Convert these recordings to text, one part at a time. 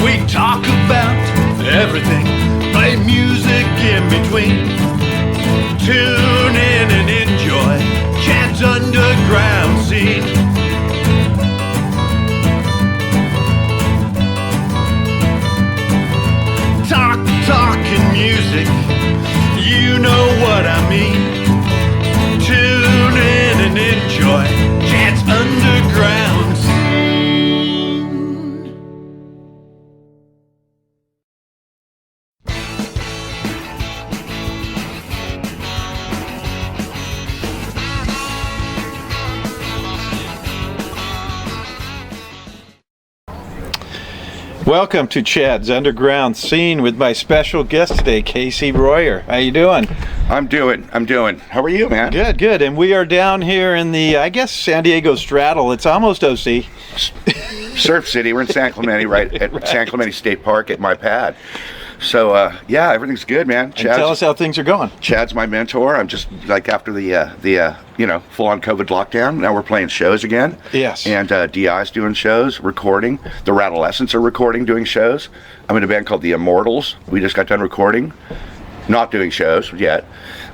We talk about everything, play music in between. Tune in and enjoy Chad's underground scene. Talking music, you know what I mean. Tune in and enjoy Chad's underground scene. Welcome to Chad's Underground Scene with my special guest today, Casey Royer. How you doing? I'm doing. How are you, man? Good. And we are down here in the, I guess, San Diego straddle. It's almost OC. Surf City. We're in San Clemente, right at San Clemente State Park at my pad. So, yeah, everything's good, man. Tell us how things are going. Chad's my mentor. I'm just, like, after the full-on COVID lockdown, now we're playing shows again. Yes. And DI's doing shows, recording. The Rattlescents are recording, doing shows. I'm in a band called The Immortals. We just got done recording. Not doing shows yet.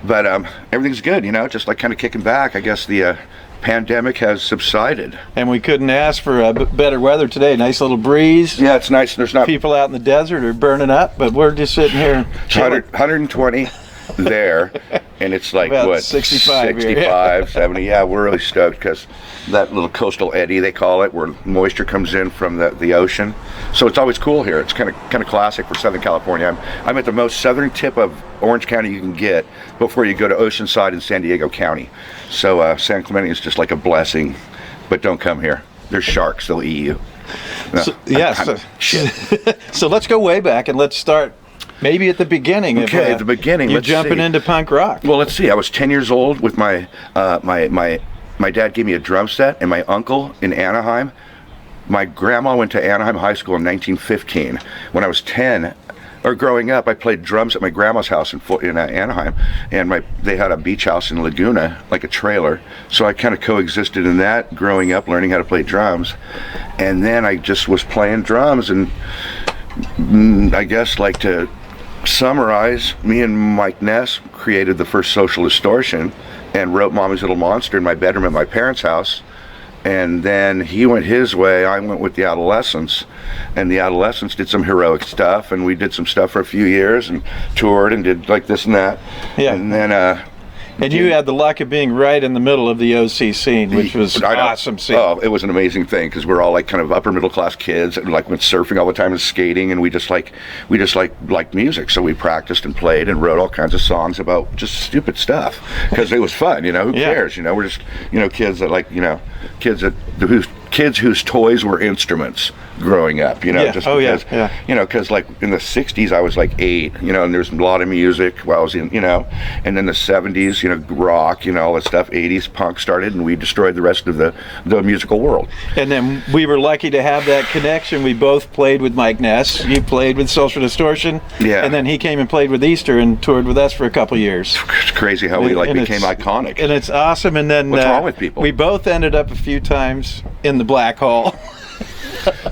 But everything's good, just, like, kind of kicking back. I guess the pandemic has subsided. And we couldn't ask for better weather today. Nice little breeze. Yeah, it's nice. There's not people out in the desert are burning up, but we're just sitting here. 120 there, and it's like about what 65, 70. Yeah, we're really stoked because that little coastal eddy they call it, where moisture comes in from the ocean. So it's always cool here. It's kind of classic for Southern California. I'm at the most southern tip of Orange County you can get before you go to Oceanside in San Diego County. So San Clemente is just like a blessing, but don't come here. There's sharks. They'll eat you. No, So let's go way back and let's start maybe at the beginning. Okay, at the beginning. You're jumping into punk rock. Well, let's see. I was 10 years old with my dad gave me a drum set, and my uncle in Anaheim. My grandma went to Anaheim High School in 1915. When I was 10, or growing up, I played drums at my grandma's house in Anaheim, and they had a beach house in Laguna, like a trailer. So I kind of coexisted in that, growing up, learning how to play drums, and then I just was playing drums. And I guess, like, to summarize, me and Mike Ness created the first Social Distortion and wrote Mommy's Little Monster in my bedroom at my parents' house. And then he went his way, I went with the Adolescents, and the Adolescents did some heroic stuff, and we did some stuff for a few years and toured and did like this and that. Yeah. And then and you had the luck of being right in the middle of the OC scene, which was an awesome scene. Oh, it was an amazing thing because we're all like kind of upper middle class kids and like went surfing all the time and skating, and we just liked music. So we practiced and played and wrote all kinds of songs about just stupid stuff because it was fun. Who cares? We're just kids that kids whose toys were instruments growing up, because like in the 60s I was like 8, and there's a lot of music while I was in, and then the 70s, rock, all that stuff, 80s punk started, and we destroyed the rest of the musical world. And then we were lucky to have that connection. We both played with Mike Ness. You played with Social Distortion. Yeah. And then he came and played with Easter and toured with us for a couple years. It's crazy how we became iconic. And it's awesome. And then what's wrong with people? We both ended up a few times in the Black Hole.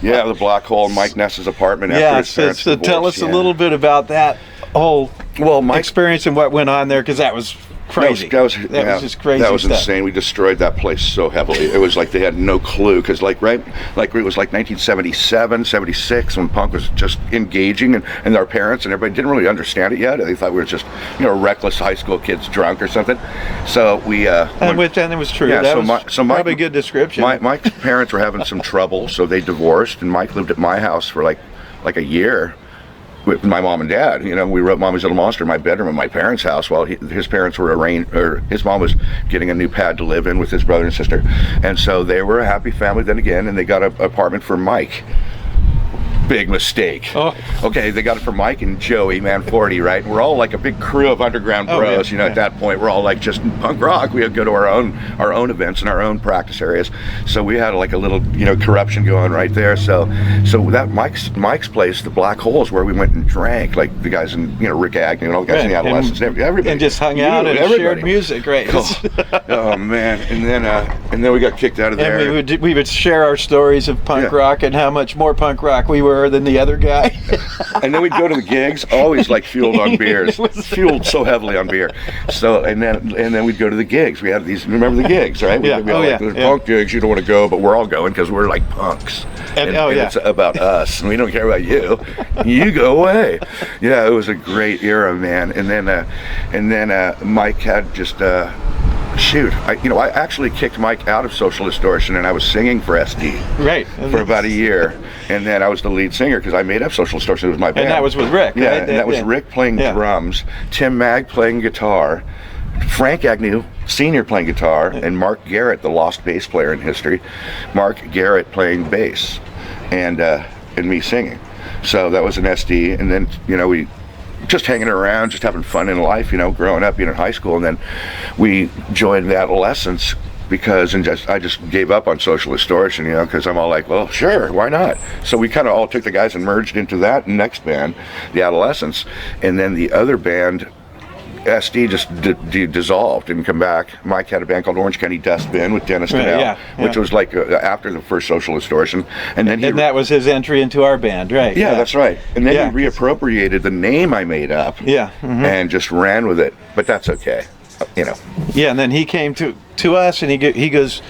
Yeah, the Black Hole, Mike Ness's apartment after his parents' so divorce. tell us a little bit about that whole experience and what went on there, because that was crazy. That was just crazy. That was stuff. insane. We destroyed that place so heavily. It was like they had no clue, because it was like 1977, 76 when punk was just engaging, and our parents and everybody didn't really understand it yet. They thought we were just reckless high school kids drunk or something. So we and it was true. Yeah, that was probably a good description. Mike's parents were having some trouble, so they divorced, and Mike lived at my house for like a year with my mom and dad. We wrote Mommy's Little Monster in my bedroom at my parents' house while his parents were arranged, or his mom was getting a new pad to live in with his brother and sister. And so they were a happy family then again, and they got an apartment for Mike. Big mistake. Oh. Okay, they got it for Mike and Joey Manforty, right? We're all like a big crew of underground bros. At that point, we're all like just punk rock. We would go to our own events and our own practice areas. So we had like a little, corruption going right there. So that Mike's place, the Black Hole, is where we went and drank, like the guys in, Rick Agnew and all the guys in the Adolescents, everybody. And just hung out and shared music, right? Oh man! And then we got kicked out of there. And we would share our stories of punk rock and how much more punk rock we were her than the other guy. And then we'd go to the gigs, always like fueled on beers, fueled so heavily on beer. So and then we'd go to the gigs. We had these. Remember the gigs, right? Yeah. We'd be all like, "There's punk gigs. You don't want to go, but we're all going because we're like punks." And it's about us, and we don't care about you. You go away. Yeah, it was a great era, man. And then Mike had just. Shoot, I actually kicked Mike out of Social Distortion, and I was singing for SD for about a year, and then I was the lead singer because I made up Social Distortion. It was my band. And that was with Rick, yeah, right? And that was Rick playing drums, Tim Mag playing guitar, Frank Agnew Sr. playing guitar, and Mark Garrett, the lost bass player in history, Mark Garrett playing bass, and me singing. So that was an SD, and then we just hanging around, just having fun in life, growing up, being in high school, and then we joined Adolescence because I just gave up on Social Distortion, because I'm all like, well, sure, why not? So we kind of all took the guys and merged into that next band, the Adolescence, and then the other band, SD, just dissolved, didn't come back. Mike had a band called Orange County Dustbin with Dennis Donnell, which was like after the first Social Distortion, and then that was his entry into our band, right? Yeah, that's right. And then he reappropriated the name I made up, and just ran with it. But that's okay, Yeah, and then he came to us, and he goes,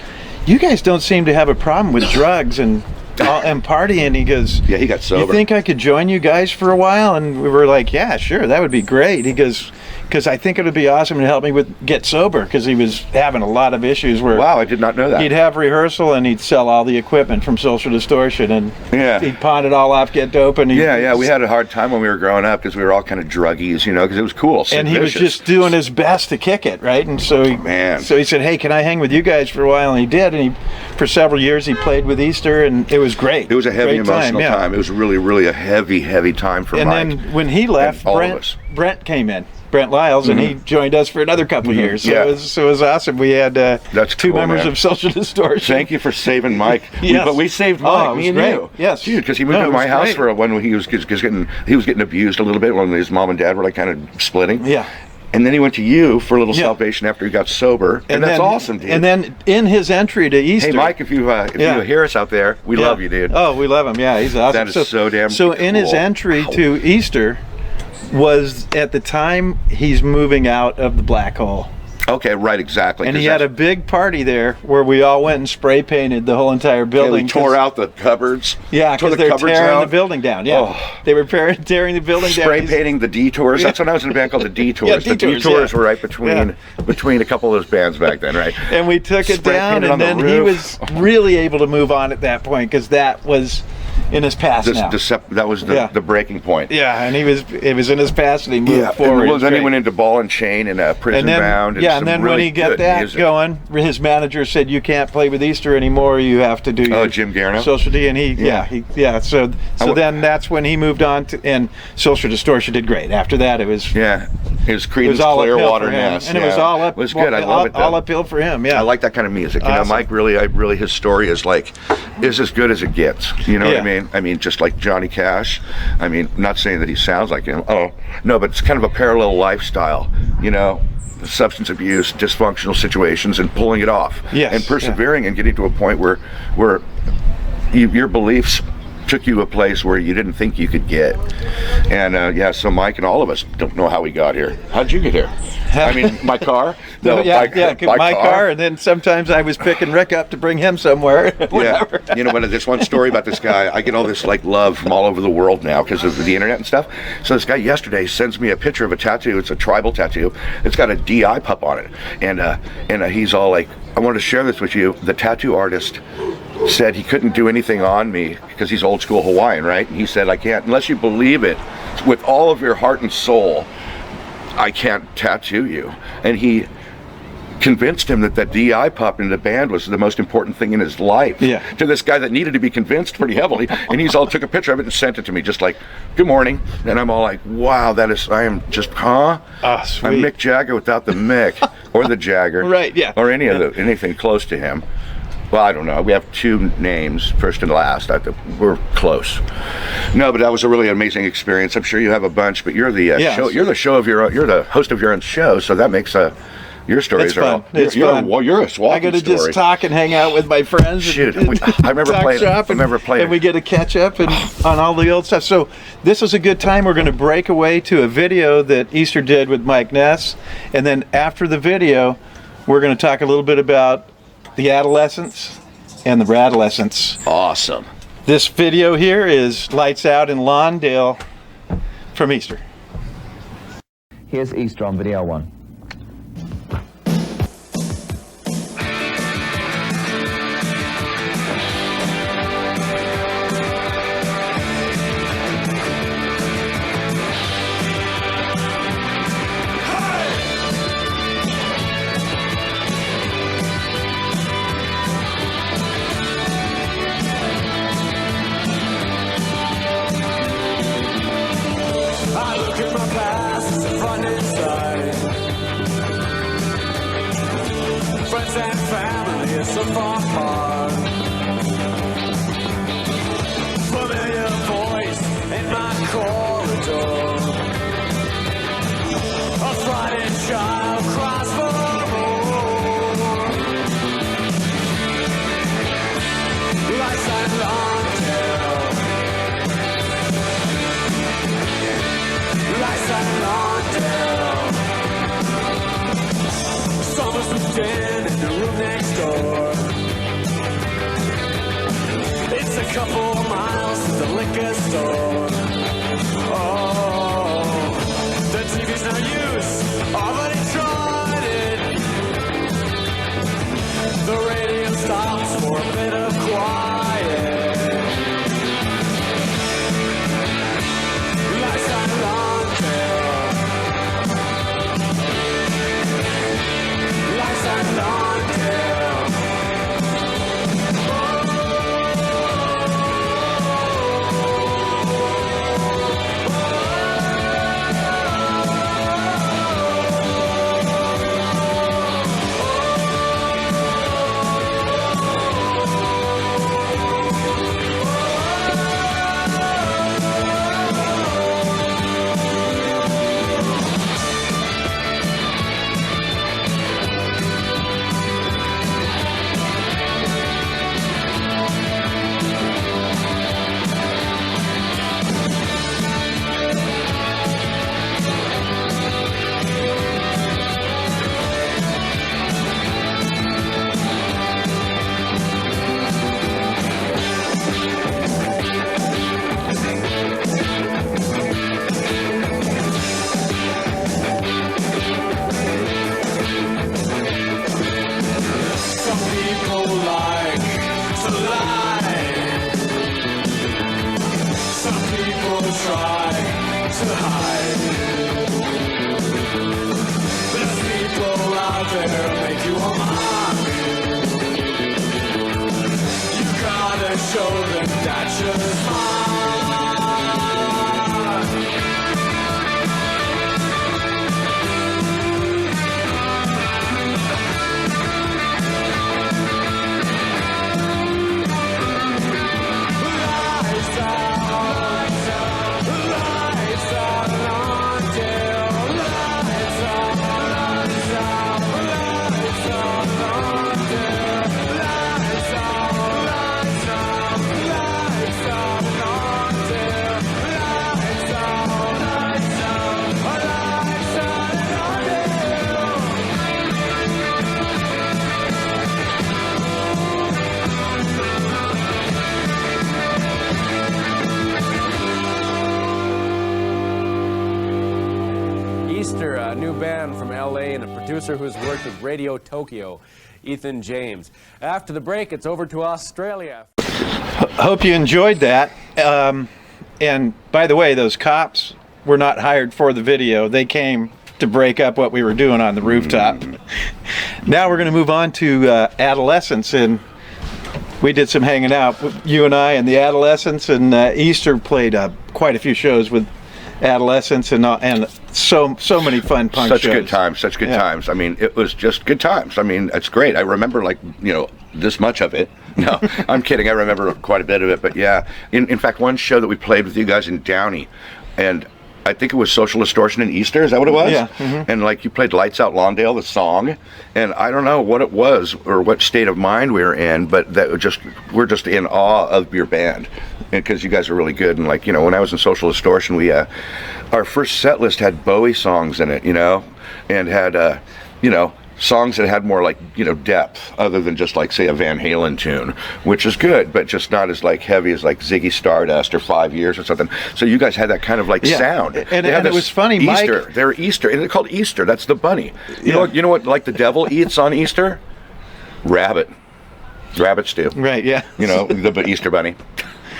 "You guys don't seem to have a problem with drugs and partying." He goes, "Yeah, he got sober. You think I could join you guys for a while?" And we were like, "Yeah, sure, that would be great." He goes, "Because I think it would be awesome to help me get sober," because he was having a lot of issues where. Wow, I did not know that. He'd have rehearsal and he'd sell all the equipment from Social Distortion, and he'd pawn it all off, get dope, and we had a hard time when we were growing up because we were all kind of druggies, because it was cool. And he was just doing his best to kick it, right? And so he said, "Hey, can I hang with you guys for a while?" And he did, and for several years he played with Easter, and it was great. It was a heavy emotional time. It was really, really a heavy time for Mike. And then when he left, Brent came in. Brent Lyles, and he joined us for another couple of years. So it was awesome. We had two members of Social Distortion. Thank you for saving Mike. Yes. But we saved Mike, me and great. you. Yes. Dude, because he moved to my house for when he was getting abused a little bit when his mom and dad were like kind of splitting. Yeah. And then he went to you for a little salvation after he got sober, and that's awesome, dude. And then in his entry to Easter, hey Mike, if you hear us out there, we love you, dude. Oh, we love him. Yeah, he's awesome. That is so damn. So in his entry to Easter was at the time he's moving out of the black hole. Okay, right, exactly. And he had a big party there where we all went and spray painted the whole entire building. We tore out the cupboards. Yeah, because they're tearing the building down. Yeah, they were tearing the building down. Spray painting the Detours. That's when I was in a band called the Detours. The Detours were right between a couple of those bands back then, right? And we took it down, and then he was really able to move on at that point because that was in his past now. That was the breaking point. Yeah, and it was in his past, and he moved forward. And then he went into Ball and Chain and Prison Bound. And then when he got that going, his manager said, "You can't play with Easter anymore. You have to do Jim Garno? Social D." And So then that's when he moved on to, and Social Distortion did great. After that, it was his Creedence Clearwater Nest, and it was all up. It was good. I love it. All uphill for him. Yeah, I like that kind of music. Awesome. Mike really his story is as good as it gets. You know what I mean? I mean, just like Johnny Cash. I mean, not saying that he sounds like him. Oh no, but it's kind of a parallel lifestyle. Substance abuse, dysfunctional situations, and pulling it off. Yes, and persevering and getting to a point where your beliefs took you a place where you didn't think you could get. And so Mike and all of us don't know how we got here. How'd you get here? I mean, my car? My car, and then sometimes I was picking Rick up to bring him somewhere. But there's one story about this guy. I get all this love from all over the world now because of the internet and stuff. So this guy yesterday sends me a picture of a tattoo. It's a tribal tattoo. It's got a DI pup on it, and he's all like, "I wanted to share this with you. The tattoo artist said he couldn't do anything on me because he's old school Hawaiian, right? And he said, I can't, unless you believe it with all of your heart and soul, I can't tattoo you." And he convinced him that DI pup in the band was the most important thing in his life. To this guy that needed to be convinced pretty heavily, and he's all took a picture of it and sent it to me, just like, "Good morning." And I'm all like, wow, I am just, sweet. I'm Mick Jagger without the Mick or the Jagger, right? Yeah, or anything close to him. Well, I don't know. We have two names, first and last. We're close. No, but that was a really amazing experience. I'm sure you have a bunch, but you're the show. You're the host of your own show, so that makes Your stories It's are fun. all. It's you're, fun. Well, you're a walking I got to story. just talk and hang out with my friends. Shoot, and I remember talk playing. shop I remember playing. and we get to catch up and on all the old stuff. So this is a good time. We're going to break away to a video that Easter did with Mike Ness, and then after the video, we're going to talk a little bit about the adolescents and the radolescents. Awesome. This video here is Lights Out in Lawndale from Easter. Here's Easter on video 1. I look at my past, front and side. Friends and family are so far apart. Familiar voice in my corridor. A frightened child cries for more. Lights and Lawndale. Lights and Lawndale. Someone's moved in the room next door. It's a couple miles to the liquor store. Oh, the TV's no use. Already tried it. The radio stops for a bit of quiet. Lights and Lawndale. Lights and Lawndale. Some people like to lie. Some people try to hide. There's people out there make you a mock. You gotta show them that you're smart. Lights out, lights out, Lawndale. Lights out, lights out, lights out, Lawndale. Lights out, lights out, lights out, Lawndale. Lights out, lights out, lights out, Lawndale. Easter, a new band from LA and a producer who's worked with Radio Tokyo, Ethan James. After the break, it's over to Australia. Hope you enjoyed that. And by the way, those cops were not hired for the video. They came to break up what we were doing on the rooftop. Now we're going to move on to adolescents, and we did some hanging out, you and I and the adolescents, and Easter played quite a few shows with adolescents and so many fun punk Such shows. such good Yeah. times. I mean, it was just good times. I mean, it's great. I remember, like, this much of it. No, I'm kidding. I remember quite a bit of it. But yeah, in fact, one show that we played with you guys in Downey, and I think it was Social Distortion and Easter. Is that what it was? Yeah. Mm-hmm. And like you played Lights Out Lawndale, the song, and I don't know what it was or what state of mind we were in, but we're just in awe of your band, because you guys are really good. And like, you know, when I was in Social Distortion, we our first set list had Bowie songs in it, you know, and had you know, songs that had more like, you know, depth other than just like say a Van Halen tune, which is good, but just not as like heavy as like Ziggy Stardust or 5 Years or something. So you guys had that kind of like sound. And it was funny, Easter. Mike. They're Easter, and they're called Easter. That's the bunny. You know what like the devil eats on Easter? Rabbit stew. Right, yeah. You know, the Easter bunny.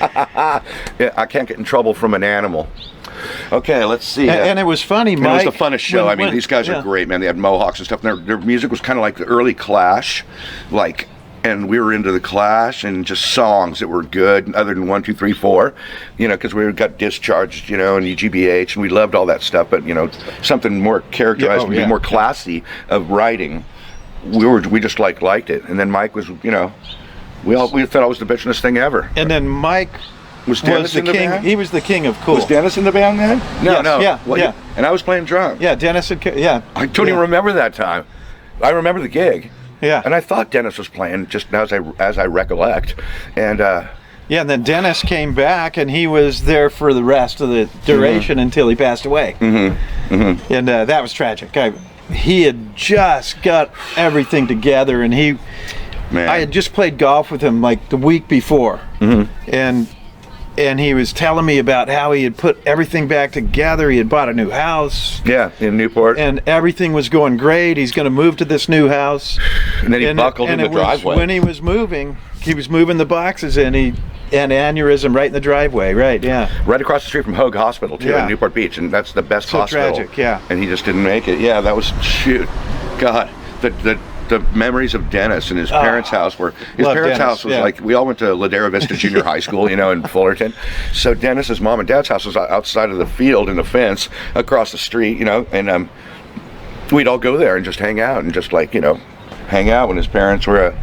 Yeah, I can't get in trouble from an animal. Okay, let's see. And it was funny, Mike. It was the funnest show. I mean, these guys are great, man. They had mohawks and stuff. And their music was kind of like the early Clash, like, and we were into the Clash and just songs that were good, other than 1, 2, 3, 4, you know, because we got Discharged, you know, and GBH, and we loved all that stuff. But you know, something more characterized, more classy of writing. We just liked it. And then Mike was, you know, we thought I was the bitchinest thing ever. And then Mike was Dennis the in the king. band? He was the king of cool. Was Dennis in the band then? No, Yes, no. yeah, Well, yeah. And I was playing drums. Yeah, Dennis had. Yeah. I don't even remember that time. I remember the gig. Yeah. And I thought Dennis was playing, just as I recollect. And yeah, and then Dennis came back, and he was there for the rest of the duration until he passed away. Mm-hmm. Mm-hmm. And that was tragic. He had just got everything together, and I had just played golf with him like the week before, and he was telling me about how he had put everything back together. He had bought a new house. Yeah, in Newport. And everything was going great. He's going to move to this new house. And then he buckled in the driveway. When he was moving the boxes in. He had an aneurysm right in the driveway. Right, yeah. Right across the street from Hoag Hospital, too, in Newport Beach. And that's the best hospital. So tragic, yeah. And he just didn't make it. Yeah, that was, God, the memories of Dennis and his parents' house house was like, we all went to Ladera Vista Junior High School, you know, in Fullerton. So Dennis's mom and dad's house was outside of the field in the fence across the street, you know, and we'd all go there and just hang out and just like, you know, hang out when his parents were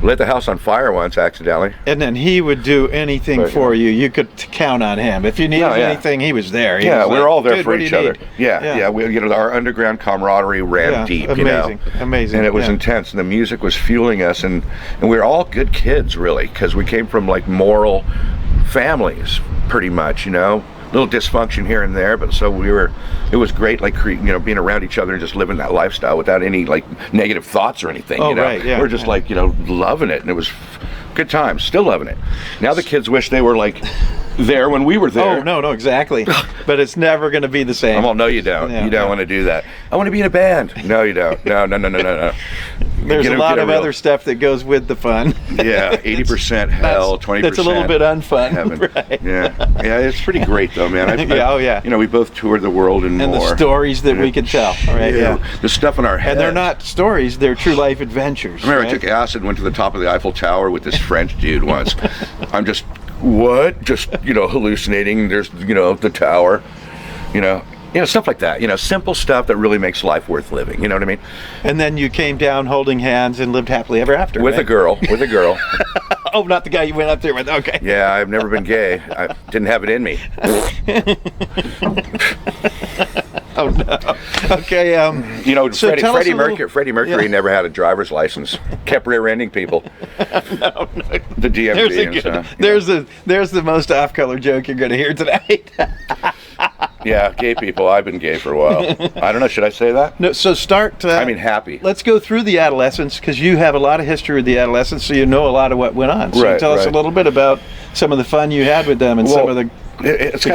lit the house on fire once accidentally. And then he would do anything for you. You could count on him. If you needed anything, he was there. We were all there for each other. Yeah. We, you know, our underground camaraderie ran deep. Amazing, you know? amazing. And it was intense. And the music was fueling us. And we were all good kids, really, because we came from like moral families, pretty much. You know, little dysfunction here and there, but so it was great, like, you know, being around each other and just living that lifestyle without any like negative thoughts or anything. You know, right, yeah. We're just like, you know, loving it, and it was good times. Still loving it. Now the kids wish they were like there when we were there. Oh no, exactly. But it's never going to be the same. Well, no, you don't. You don't want to do that. I want to be in a band. No, you don't. No. There's a lot of other stuff that goes with the fun. Yeah, 80% hell, 20%. That's a little bit unfun. Heaven. Right. Yeah, it's pretty great though, man. You know, we both toured the world and more. And the stories that we could tell. Right. Yeah. The stuff in our heads. And they're not stories; they're true life adventures. I remember I took acid and went to the top of the Eiffel Tower with this French dude once. I'm just you know, hallucinating. There's, you know, the tower, you know, stuff like that, you know, simple stuff that really makes life worth living, you know what I mean? And then you came down holding hands and lived happily ever after. With a girl. Oh, not the guy you went up there with. Okay. Yeah, I've never been gay. I didn't have it in me. Oh no. Okay. You know, so Freddie Mercury never had a driver's license. Kept rear-ending people. No. The DMV and stuff. There's the most off-color joke you're going to hear tonight. Yeah, gay people. I've been gay for a while. I don't know. Should I say that? No. So happy. Let's go through the adolescence, because you have a lot of history with the adolescents, so you know a lot of what went on. So tell us a little bit about some of the fun you had with them and some of the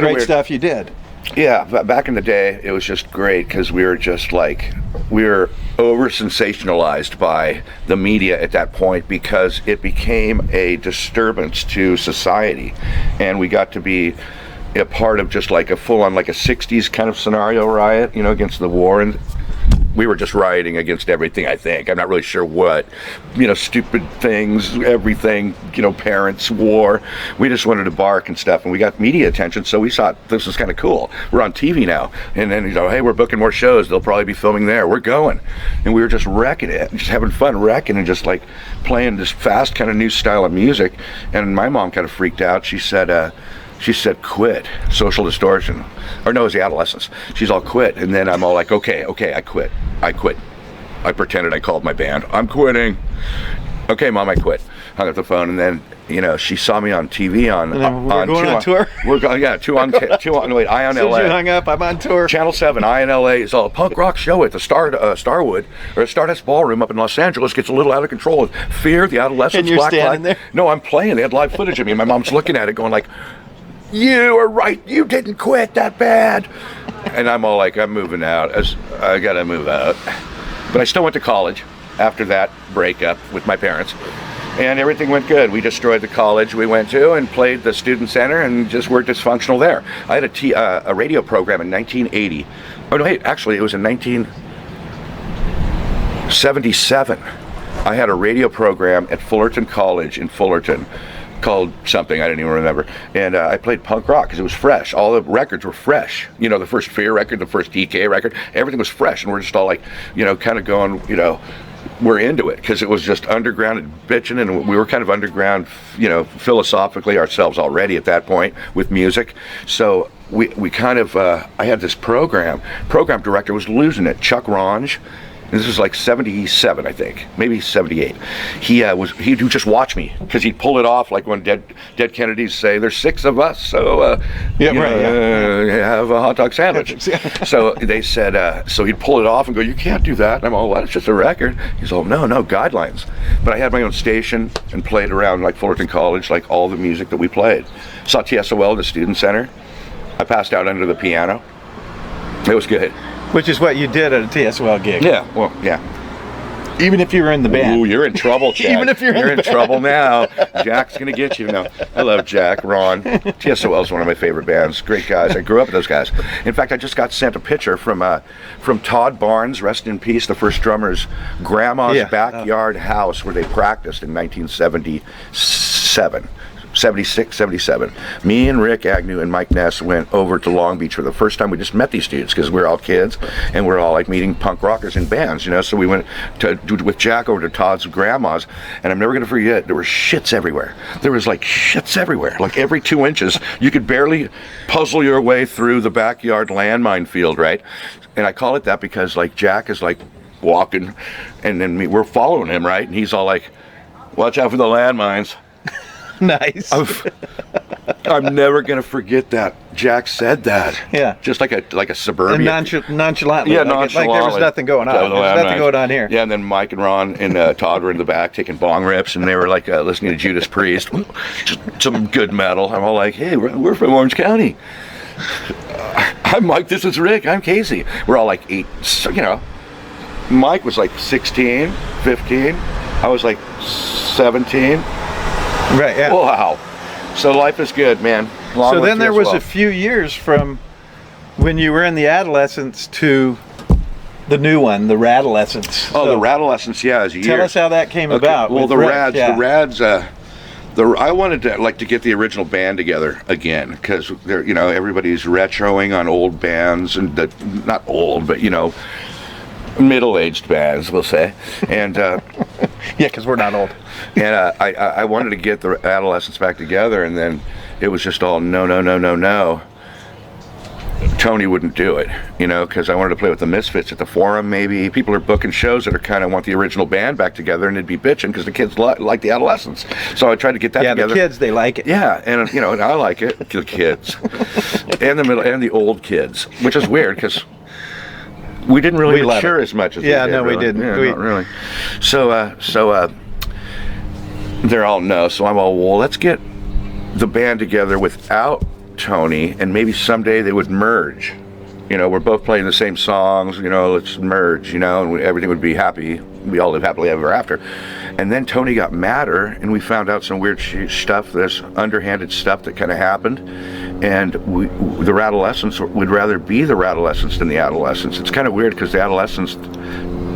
great stuff you did. Yeah, back in the day, it was just great because we were over sensationalized by the media at that point, because it became a disturbance to society, and we got to be a part of just like a full-on like a 60s kind of scenario riot, you know, against the war. And we were just rioting against everything, I think. I'm not really sure what, you know, stupid things, everything, you know, parents, war. We just wanted to bark and stuff, and we got media attention, so we thought this was kind of cool. We're on TV now, and then, you know, hey, we're booking more shows. They'll probably be filming there. We're going. And we were just wrecking it, just having fun wrecking and just like playing this fast kind of new style of music. And my mom kind of freaked out. She said, she said, quit. Social Distortion. Or no, it was the Adolescents. She's all quit. And then I'm all like, okay, I quit. I pretended I called my band. I'm quitting. Okay, Mom, I quit. Hung up the phone, and then, you know, she saw me on TV on we're going on tour? We're going, yeah, two on wait, Eye on As soon LA. as you hung up, I'm on tour. Channel 7, Eye on LA is all punk rock show at the Starwood, or Stardust Ballroom up in Los Angeles gets a little out of control with Fear, the Adolescents, And you're Black standing Flag. there? No, I'm playing. They had live footage of me, and my mom's looking at it going like, you are right, you didn't quit that bad. And I'm all like, I'm moving out. I gotta move out. But I still went to college after that breakup with my parents. And everything went good. We destroyed the college we went to and played the student center and just were dysfunctional there. I had a radio program in 1980. Oh no, wait, actually it was in 1977. I had a radio program at Fullerton College in Fullerton called something, I didn't even remember. And I played punk rock because it was fresh. All the records were fresh. You know, the first Fear record, the first DK record, everything was fresh. And we're just all like, you know, kind of going, you know, we're into it because it was just underground and bitching, and we were kind of underground, you know, philosophically ourselves already at that point with music. So we kind of, I had this program director was losing it, Chuck Ronge. This was like 77, I think, maybe 78. He'd just watch me because he'd pull it off like when dead Kennedys say, "There's 6 of us, so have a hot dog sandwich." So they said, so he'd pull it off and go, "You can't do that." And I'm all, "Well, it's just a record." He's all, "No, guidelines." But I had my own station and played around like Fullerton College, like all the music that we played. Saw TSOL at the Student Center. I passed out under the piano. It was good. Which is what you did at a TSOL gig. Yeah, well, yeah. Even if you were in the band. Ooh, you're in trouble, Jack. Even if you're in trouble now. Jack's gonna get you. No, I love Jack, Ron. TSOL is one of my favorite bands. Great guys. I grew up with those guys. In fact, I just got sent a picture from Todd Barnes, rest in peace, the first drummer's grandma's backyard house where they practiced in 1977. 76, 77. Me and Rick Agnew and Mike Ness went over to Long Beach for the first time. We just met these dudes because we're all kids and we're all like meeting punk rockers in bands, you know. So we went with Jack over to Todd's grandma's, and I'm never gonna forget, there were shits everywhere. There was like shits everywhere. Like every 2 inches, you could barely puzzle your way through the backyard landmine field, right? And I call it that because like Jack is like walking, and then we're following him, right? And he's all like, "Watch out for the landmines." Nice. I'm never gonna forget that. Jack said that. Yeah. Just like a suburbia. And nonchalantly. Yeah, like nonchalantly. Like there was nothing going on. There was nothing going on here. Yeah, and then Mike and Ron and Todd were in the back taking bong rips, and they were like listening to Judas Priest, just some good metal. I'm all like, "Hey, we're from Orange County." I'm Mike. This is Rick. I'm Casey. We're all like 8. So, you know, Mike was like 16, 15. I was like 17. Right, yeah. Wow. So life is good, man. So then there was a few years from when you were in the Adolescents to the new one, the Radolescents. Oh, the Radolescents, yeah, is a year. Tell us how that came about. Well, the Rick, Rads, yeah. I wanted to get the original band together again because they're, you know, everybody's retroing on old bands and not old, but you know, middle-aged bands, we'll say, and yeah, because we're not old. And I wanted to get the Adolescents back together, and then it was just all no. Tony wouldn't do it, you know, because I wanted to play with the Misfits at the Forum. Maybe people are booking shows that are kind of want the original band back together, and they'd be bitching because the kids like the Adolescents. So I tried to get that together. Yeah, the kids, they like it. Yeah, and you know, and I like it, the kids, and the middle and the old kids, which is weird because we didn't really mature as much as we did. No, really. we didn't. Yeah, not really. So they're all no. So I'm all, well, let's get the band together without Tony, and maybe someday they would merge. You know, we're both playing the same songs, you know, let's merge, you know, and everything would be happy. We all live happily ever after. And then Tony got madder, and we found out some weird stuff, this underhanded stuff that kind of happened. And the Radolescents would rather be the Radolescents than the Adolescents. It's kind of weird because the Adolescents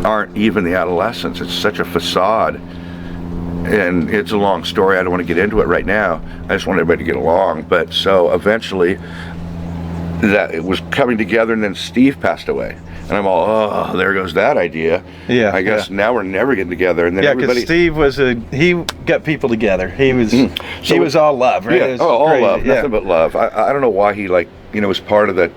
aren't even the Adolescents. It's such a facade. And it's a long story. I don't want to get into it right now. I just want everybody to get along. But so eventually, that it was coming together, and then Steve passed away. And I'm all, oh, there goes that idea. Yeah, I guess now we're never getting together. And then Yeah, everybody. because Steve he got people together. He was So he was all love, right? Yeah, It was all great. love, Yeah. nothing but love. I don't know why he was part of the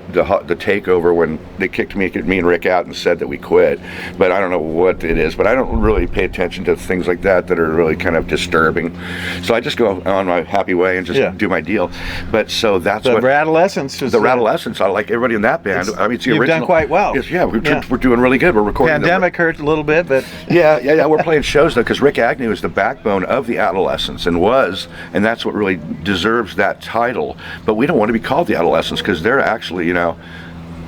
takeover when they kicked me and Rick out and said that we quit. But I don't know what it is. But I don't really pay attention to things like that are really kind of disturbing. So I just go on my happy way and just do my deal. But so that's The what Rattlescence was the Rattlescence. I like everybody in that band. I mean, it's the you've original. done quite well. Yeah, we're doing really good. We're recording. Pandemic hurt a little bit, but Yeah. We're playing shows though, because Rick Agnew is the backbone of the Adolescents and that's what really deserves that title. But we don't want to be called the Adolescents because they're actually,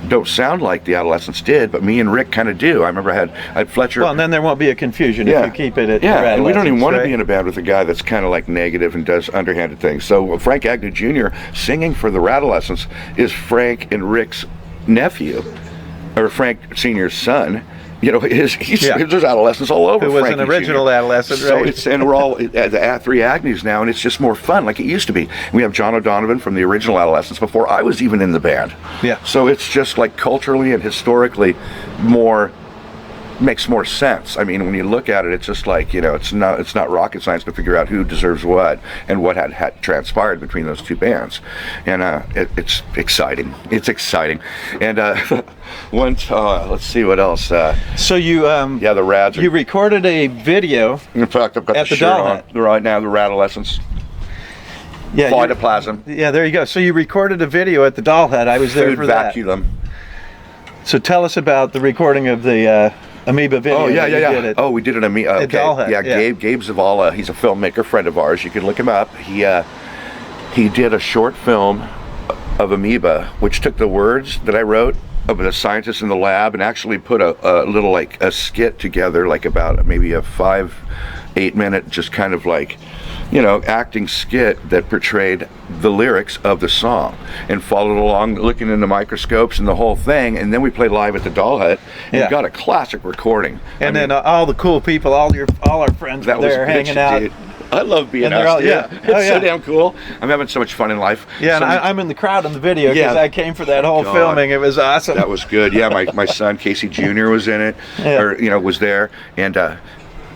don't sound like the Adolescents did. But me and Rick kind of do. I remember I had Fletcher. well, and then there won't be a confusion if you keep it at the and we don't even Rattlescence, want to right? be in a band with a guy that's kind of like negative and does underhanded things. So Frank Agnew Jr. singing for the Rattlescents is Frank and Rick's nephew, or Frank Sr.'s son. There's adolescents all over. Who was Frankie an original Jr. adolescent, So right? and we're all at three Agnews now, and it's just more fun, like it used to be. We have John O'Donovan from the original Adolescents before I was even in the band. Yeah. So it's just like culturally and historically makes more sense. I mean, when you look at it, it's just like, it's not rocket science to figure out who deserves what and what had transpired between those two bands. And it's exciting. It's exciting. And let's see what else. So you The Rads. you recorded a video. In fact, I've got at the the shirt Doll on Hut. right now, the Rattlescents. Yeah, Phytoplasm. Yeah, there you go. So you recorded a video at the Doll Hut. I was there Food for that. vacuum. So tell us about the recording of the Amoeba video. Oh, yeah. that you did Oh, we did it at Amoeba. Okay. Doll Hut, Yeah, yeah. Gabe Zavala, he's a filmmaker, friend of ours. You can look him up. He did a short film of Amoeba, which took the words that I wrote of the scientists in the lab and actually put a little, like, a skit together, like about maybe a 5-8 minute, just kind of like, acting skit that portrayed the lyrics of the song and followed along, looking into microscopes and the whole thing. And then we played live at the Doll Hut and got a classic recording. And then all the cool people, all our friends were there hanging out. Dude. I love being And they're out all- there. yeah. It's Oh, yeah. so damn cool. I'm having so much fun in life. Yeah, and So- I'm in the crowd in the video because Yeah. I came for that whole God. filming. It was awesome. That was good. Yeah, my son Casey Jr. was in it, Yeah. or was there, and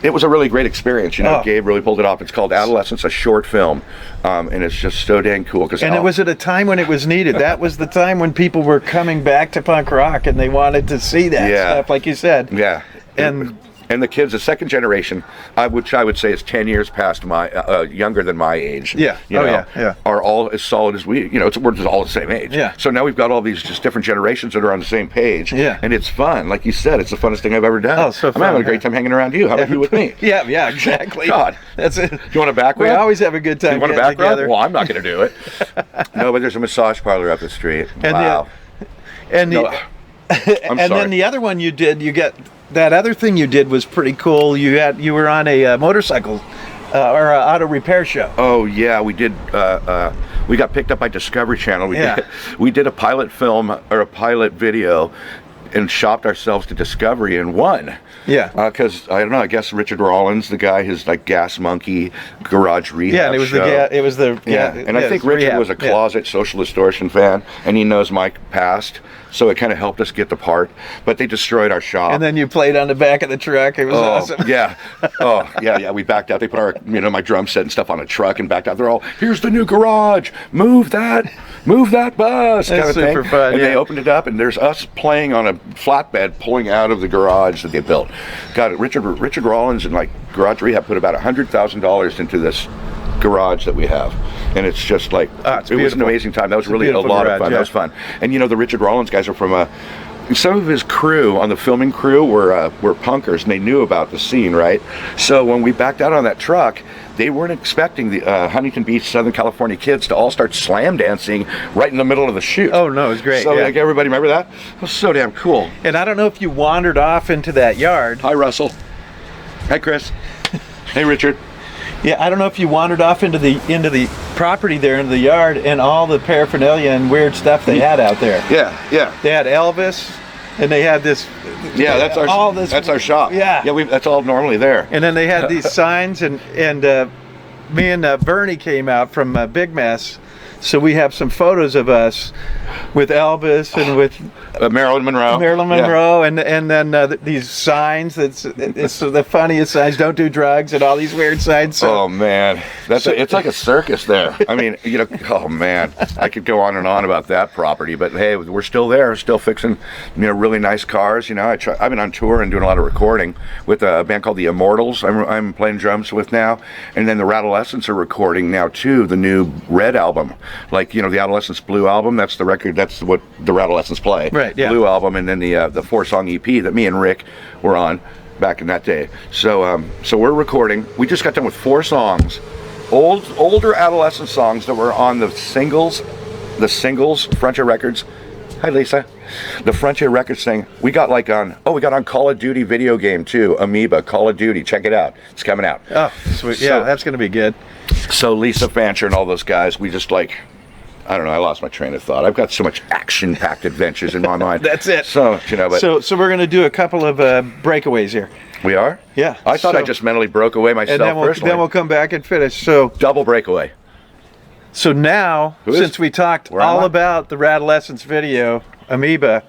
it was a really great experience. Oh. Gabe really pulled it off. It's called Adolescence, a short film, and it's just so dang cool. And it was at a time when it was needed. That was the time when people were coming back to punk rock and they wanted to see that stuff, like you said. Yeah. And the kids, the second generation, which I would say is 10 years past my, younger than my age. Yeah. Yeah. Are all as solid as we, we're just all the same age. Yeah. So now we've got all these just different generations that are on the same page. Yeah. And it's fun. Like you said, it's the funnest thing I've ever done. Oh, so I'm fun, having a yeah. great time hanging around you. How about you with me? Yeah, exactly. God. That's it. You want a back We rub? always have a good time You want a getting back rub? together. Well, I'm not going to do it. No, but there's a massage parlor up the street. And wow. And No, I'm and sorry. then the other one you did, that other thing you did was pretty cool. You were on a motorcycle or a auto repair show. Oh yeah, we did. We got picked up by Discovery Channel. We did a pilot film or a pilot video, and shopped ourselves to Discovery and won. Yeah. Because I don't know. I guess Richard Rollins, the guy, his like Gas Monkey Garage Rehab. Yeah, and it was show. And I think Richard was a closet Social Distortion fan, and he knows my past, so it kind of helped us get the part. But they destroyed our shop. And then you played on the back of the truck. It was awesome. Yeah. Oh, yeah. We backed out. They put our, my drum set and stuff on a truck and backed out. They're all, here's the new garage. Move that bus. That's kind of super thing. fun, And yeah. they opened it up, and there's us playing on a flatbed pulling out of the garage that they built. God, Richard Rollins and like Garage Rehab put about $100,000 into this garage that we have, and it's just like it's it was an beautiful. amazing time. That was It's a really a beautiful lot garage, of fun. yeah. That was fun. And the Richard Rollins guys are from some of his crew on the filming crew were punkers, and they knew about the scene, right? So when we backed out on that truck, they weren't expecting the Huntington Beach, Southern California kids to all start slam dancing right in the middle of the shoot. Oh no, it was great. So yeah. like everybody remember that? It was so damn cool. And I don't know if you wandered off into that yard. Hi Russell. Hi Chris. Hey Richard. Yeah, I don't know if you wandered off into the property there, into the yard, and all the paraphernalia and weird stuff they had out there. Yeah. They had Elvis, and they had this. Yeah, that's our shop. Yeah. That's all normally there. And then they had these signs, and me and Bernie came out from Big Mess So we have some photos of us with Elvis and with Marilyn Monroe. Marilyn Monroe, and then these signs. It's the funniest signs. Don't do drugs, and all these weird signs. So, Oh man, it's like a circus there. I mean, oh man, I could go on and on about that property, but hey, we're still there, still fixing, really nice cars. I've been on tour and doing a lot of recording with a band called the Immortals. I'm playing drums with now, and then the Rattlescents are recording now too. The new Red album, like the Adolescents Blue album. That's the record. That's what the Rattlescents play. Right. Yeah. Blue album, and then the 4-song EP that me and Rick were on back in that day. So we're recording. We just got done with 4 songs, older Adolescent songs that were on the singles, Frontier Records. Hi Lisa. The Frontier Records thing. We got on Call of Duty video game too. Amoeba, Call of Duty. Check it out. It's coming out. Oh, sweet. Yeah, that's gonna be good. So Lisa Fancher and all those guys, we just I don't know. I lost my train of thought. I've got so much action-packed adventures in my mind. That's it. So but so we're gonna do a couple of breakaways here. we are. Yeah. I thought I just mentally broke away myself. And then we'll come back and finish. So double breakaway. So now, since we talked all about the Rattlescents video, Amoeba,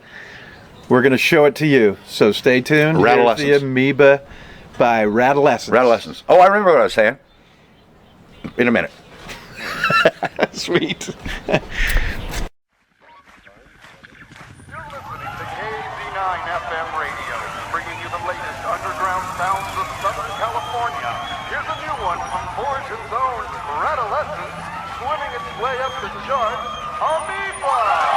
we're gonna show it to you. So stay tuned. Here's the Amoeba by Rattlescents. Rattlescents. Oh, I remember what I was saying. In a minute. Sweet. You're listening to KZ9 FM radio, bringing you the latest underground sounds of Southern California. Here's a new one from Fortune's own Rattlescents, swimming its way up the charts, Amoeba!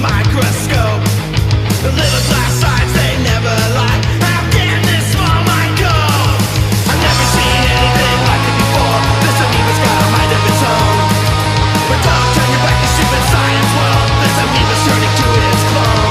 Microscope, the little glass sides, they never lie. How can this small mind go? I've never seen anything like it before. This amoeba's got a mind of its own. But don't turn your back to stupid science world. This amoeba's turning to its clone.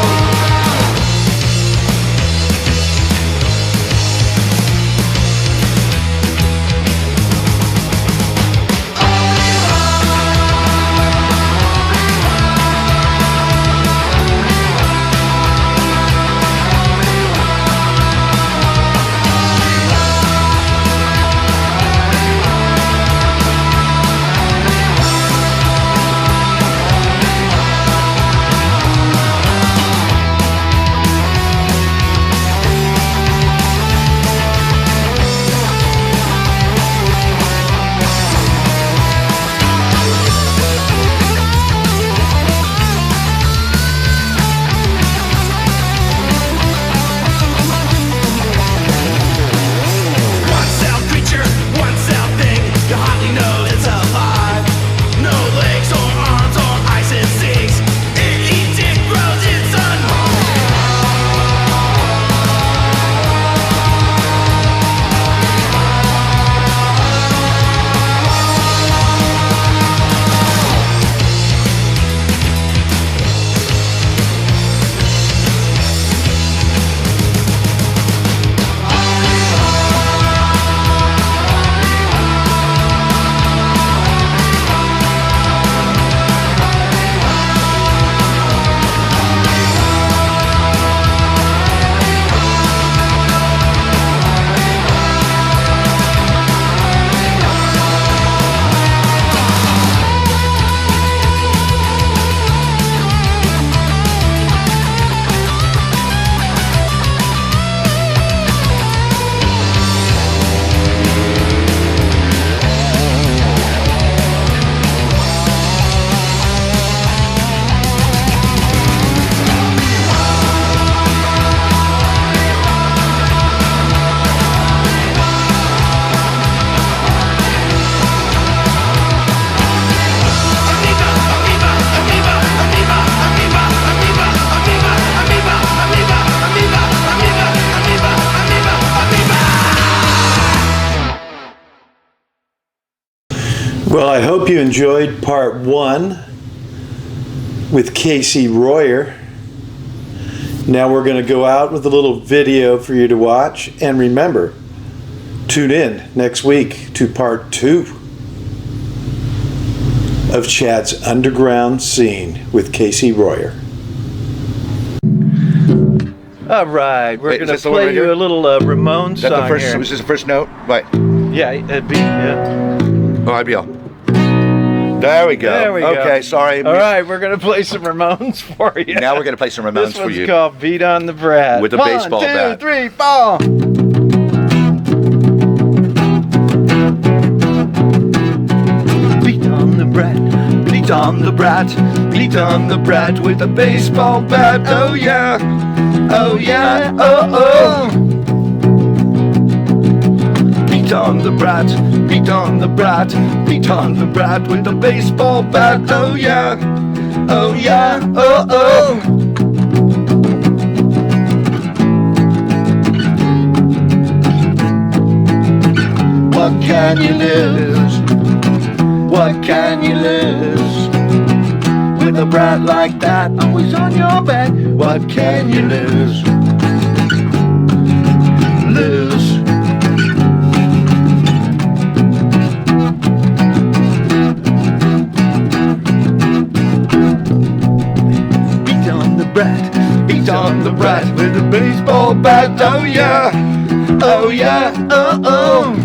Well, I hope you enjoyed part 1 with Casey Royer. Now we're going to go out with a little video for you to watch. And remember, tune in next week to part 2 of Chad's Underground Scene with Casey Royer. All right, we're going to play you a little Ramones Is that song the first? here. Was this the first note? Right. Yeah, it'd be, yeah. Oh, IBL. There we go. There we go. Okay, sorry. All right, we're going to play some Ramones for you. Now we're going to play some Ramones This for one's you. called Beat on the Brat. With a baseball bat. 1, 2, 3, 4. Beat on the brat, beat on the brat, beat on the brat with a baseball bat. Oh yeah, oh yeah, oh oh. Beat on the brat, beat on the brat, beat on the brat with a baseball bat. Oh yeah, oh yeah, oh oh. What can you lose? What can you lose? With a brat like that always on your back, what can you lose? Lose. Beat on the brat, beat on the brat with a baseball bat. Oh yeah, oh yeah, oh oh.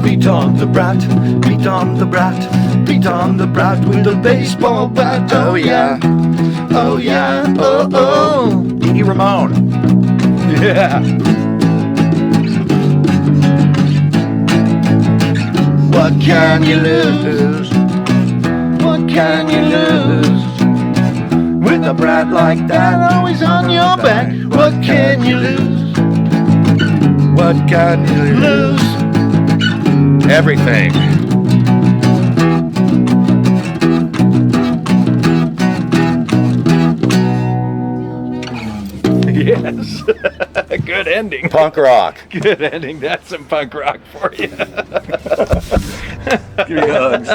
Beat on the brat, beat on the brat, beat on the brat with a baseball bat. Oh yeah, oh yeah, oh oh. Dee Ramone. Yeah. What can you lose? What can you lose? With a brat like that always on your back, what can you lose? What can you lose? Everything. Yes. Good ending. Punk rock. Good ending. That's some punk rock for you. Give me hugs.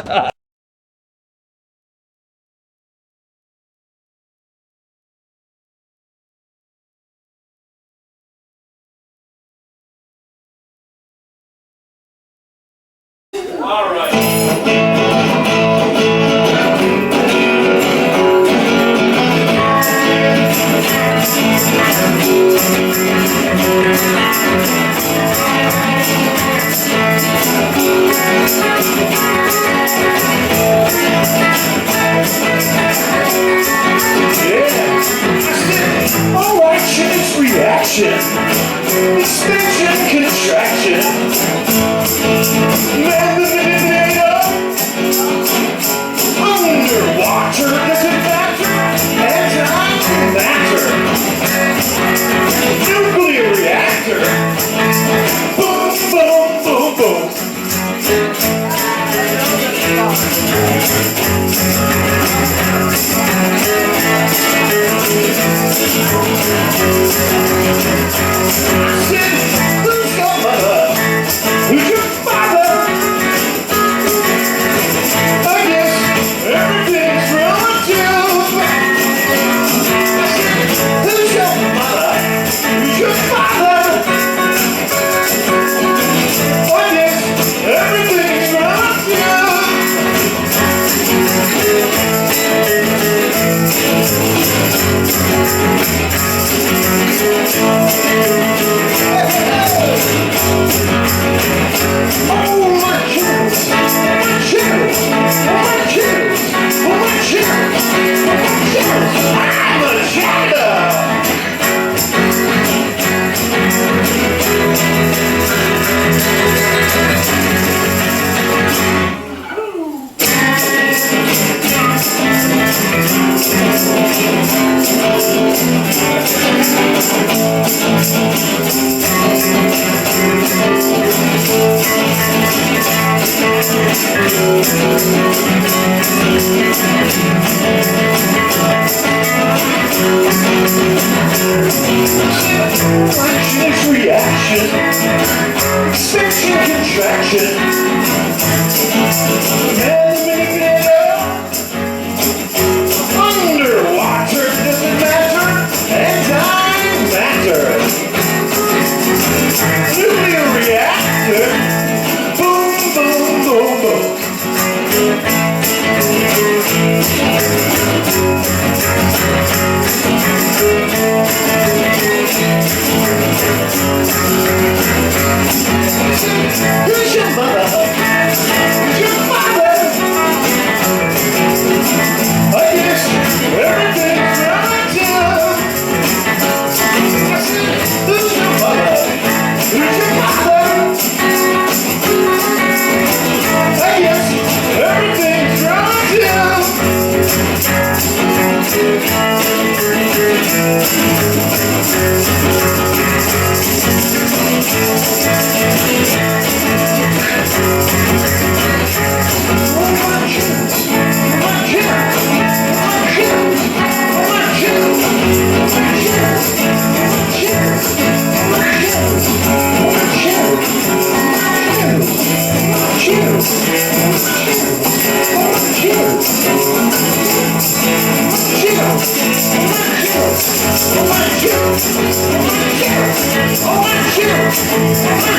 Alright, change reaction. Extension, contraction. Man the manipulator. Underwater, doesn't matter. Anti-matter. Nuclear reactor. Boom, boom, boom, boom. Who's your mother? Who's your father? I guess everything's relative. Who's your mother? Who's your father? I guess everything's relative. Reaction, extension, contraction, man manipulator, underwater. Who's your mother? Who's your father? I guess everything's right now. I said, who's your mother? Who's your father? I guess everything's right now. Oh,